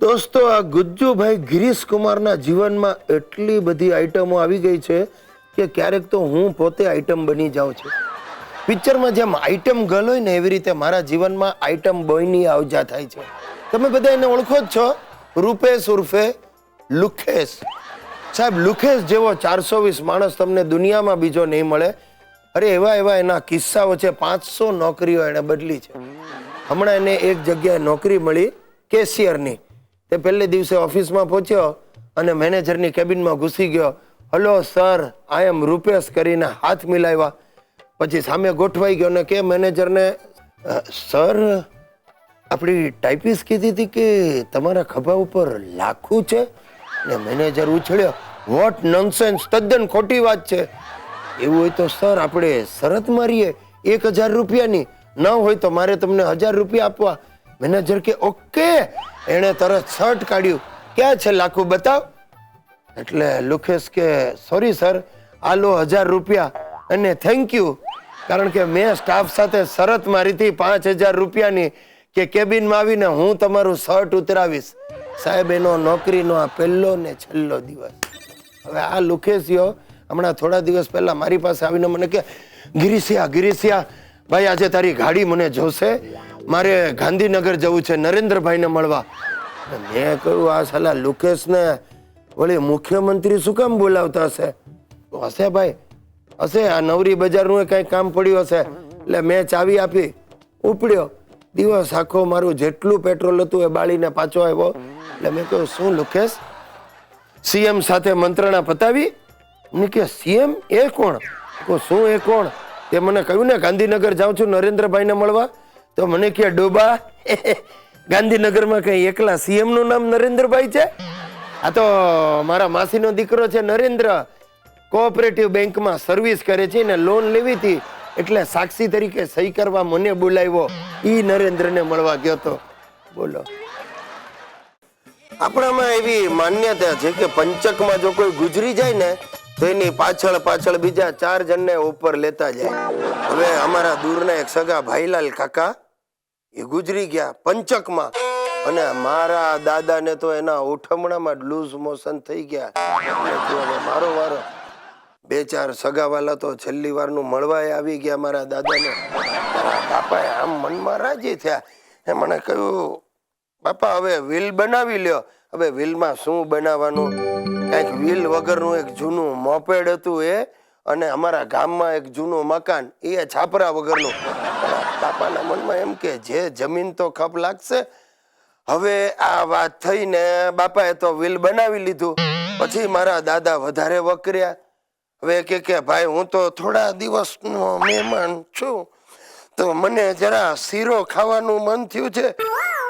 દોસ્તો, આ ગુજ્જુભાઈ ગિરીશ કુમારના જીવનમાં એટલી બધી આઈટમો આવી ગઈ છે કે ક્યારેક તો હું પોતે આઈટમ બની જાઉં છું. પિક્ચરમાં જેમ આઈટમ ગર્લ હોય ને એવી રીતે મારા જીવનમાં આઈટમ બોયની આવજા થાય છે. તમે બધા એને ઓળખો જ છો, રૂપેશ ઉર્ફે લુખેશ. સાહેબ, લુખેશ જેવો 420 માણસ તમને દુનિયામાં બીજો નહીં મળે. અરે એવા એવા એના કિસ્સાઓ છે. 500 નોકરીઓ એને બદલી છે. હમણાં એને એક જગ્યાએ નોકરી મળી કેશિયરની. તે પહેલે દિવસે ઓફિસમાં પહોંચ્યો અને મેનેજરની કેબિનમાં ઘૂસી ગયો. હલો સર, આઈ એમ રૂપેશ કરીને હાથ મિલાવ્યા. પછી સામે ગોઠવાઈ ગયો ને કે મેનેજરને, સર આપણી ટાઈપિસ્ટ કીધી હતી કે તમારા ખભા ઉપર લાખું છે. ને મેનેજર ઉછળ્યો, વોટ નોનસેન્સ, તદ્દન ખોટી વાત છે. એવું હોય તો સર આપણે શરત મારીએ 1000 રૂપિયાની, ન હોય તો મારે તમને 1000 રૂપિયા આપવા. મેનેજર કે ઓકે. એણે તરત શર્ટ કાઢ્યું, ક્યાં છે લાખું, બતાવ. એટલે લુખેશ કે સોરી સર, આ લો 1000 રૂપિયા અને થેન્ક યુ, કારણ કે મેં સ્ટાફ સાથે શરત મારી હતી 5000 રૂપિયાની કે કેબિનમાં આવીને હું તમારું શર્ટ ઉતરાવીશ. સાહેબ, એનો નોકરીનો આ પહેલો ને છેલ્લો દિવસ. હવે આ લુખેશિયો હમણાં થોડા દિવસ પહેલા મારી પાસે આવીને મને કે ગિરીશિયા ભાઈ, આજે તારી ગાડી મને જોશે, મારે ગાંધીનગર જવું છે નરેન્દ્રભાઈને મળવા. મેં કહ્યું આ સાલા લુકેશને વળી મુખ્યમંત્રી શું કામ બોલાવતા હશે? હશે ભાઈ, હશે. આ નવરી બજારનું કઈ કામ પડ્યું હશે. એટલે મેં ચાવી આપી, ઉપડ્યો. દિવસ આખો મારું જેટલું પેટ્રોલ હતું એ બાળીને પાછો આવ્યો. એટલે મેં કહ્યું શું લુકેશ, સીએમ સાથે મંત્રણા પતાવી? મેં કે સીએમ એ કોણ? શું એ કોણ? તે મને કહ્યું ને ગાંધીનગર જાઉં છું નરેન્દ્રભાઈને મળવા. તો મને કે ડોબા, ગાંધીનગરમાં કઈ એકલા સીએમ નું નામ નરેન્દ્રભાઈ છે? આ તો મારા માસીનો દીકરો છે નરેન્દ્ર, કોઓપરેટિવ બેંકમાં સર્વિસ કરે છે ને લોન લેવી હતી એટલે સાક્ષી તરીકે સહી કરવા મને બોલાવ્યો. ઈ નરેન્દ્રને મળવા ગયો તો. બોલો, આપણામાં એવી માન્યતા છે કે પંચકમાં જો કોઈ ગુજરી જાય ને તો એની પાછળ બીજા 4 જણને ઉપર લેતા જાય. હવે અમારા દૂરના એક સગા ભાઈલાલ કાકા એ ગુજરી ગયા પંચકમાં, અને મારા દાદાને તો એના ઉઠમણામાં લૂઝ મોશન થઈ ગયા. મારો વારો. 2-4 સગાવાલા તો છેલ્લી વારનું મળવા આવી ગયા મારા દાદાને. બાપાએ આમ મનમાં રાજી થયા. એ મને કહ્યું, બાપા હવે વ્હીલ બનાવી લ્યો. હવે વ્હીલમાં શું બનાવવાનું? કઈક વ્હીલ વગરનું એક જૂનું મોપેડ હતું એ, અને અમારા ગામમાં એક જૂનું મકાન એ છાપરા વગરનું. બાપાના મનમાં એમ કે જે જમીન તો ખપ લાગશે. હવે આ વાત થઈને બાપાએ તો વ્હીલ બનાવી લીધું. પછી મારા દાદા વધારે વકર્યા. હવે કે ભાઈ, હું તો થોડા દિવસનો મહેમાન છું, તો મને જરા શીરો ખાવાનું મન થયું છે.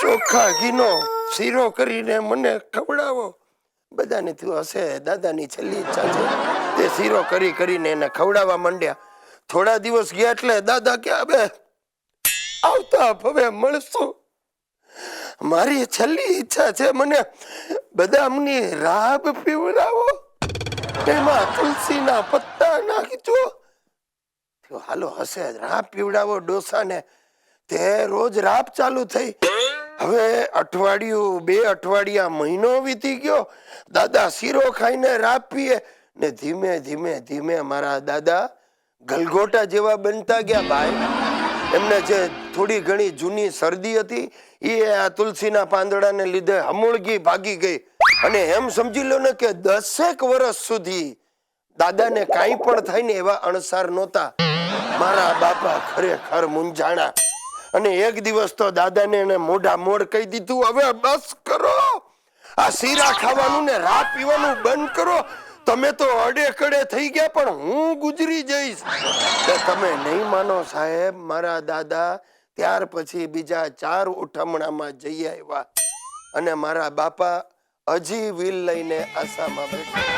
ચોખ્ખા ઘીનો શીરો કરીને મને ખવડાવો. બધાને થયું હશે દાદાની છેલ્લી ઈચ્છા છે. તે શીરો કરીને એને ખવડાવવા માંડ્યા. થોડા દિવસ ગયા એટલે દાદા કે હવે આવતા હવે મળશું. મારી છેલ્લી ઈચ્છા છે, મને બદામની રાબ પીવડાવો, એમાં તુલસીના પત્તા નાખજો. હાલો હશે, રાબ પીવડાવો ડોસાને. તે રોજ રાબ ચાલુ થઈ. હવે અઠવાડિયું, 2 અઠવાડિયા, મહિનો વીતી ગયો. દાદા શીરો ખાઈને રાબ પીએ ને ધીમે મારા દાદા ગલગોટા જેવા બનતા ગયા. ભાઈ, એમને જે થોડી ઘણી જૂની શરદી હતી એ આ તુલસીના પાંદડાને લીધે હમૂળગી ભાગી ગઈ. અને એમ સમજી લો ને કે 10 વર્ષ સુધી દાદાને કાંઈ પણ થાય ને એવા અણસાર નહોતા. મારા બાપા ખરેખર મૂંઝાણા. અને એક દિવસ તો દાદાને એને મોઢા મોઢ કહી દીધું, હવે બસ કરો, આ શીરા ખાવાનું ને રા પીવાનું બંધ કરો. તમે તો અડે કડે થઈ ગયા, પણ હું ગુજરી જઈશ. તમે નહીં માનો સાહેબ, મારા દાદા ત્યાર પછી બીજા 4 ઉઠમણામાં જઈ આવ્યા. અને મારા બાપા હજી વ્હીલ લઈને આસામાં બેઠા.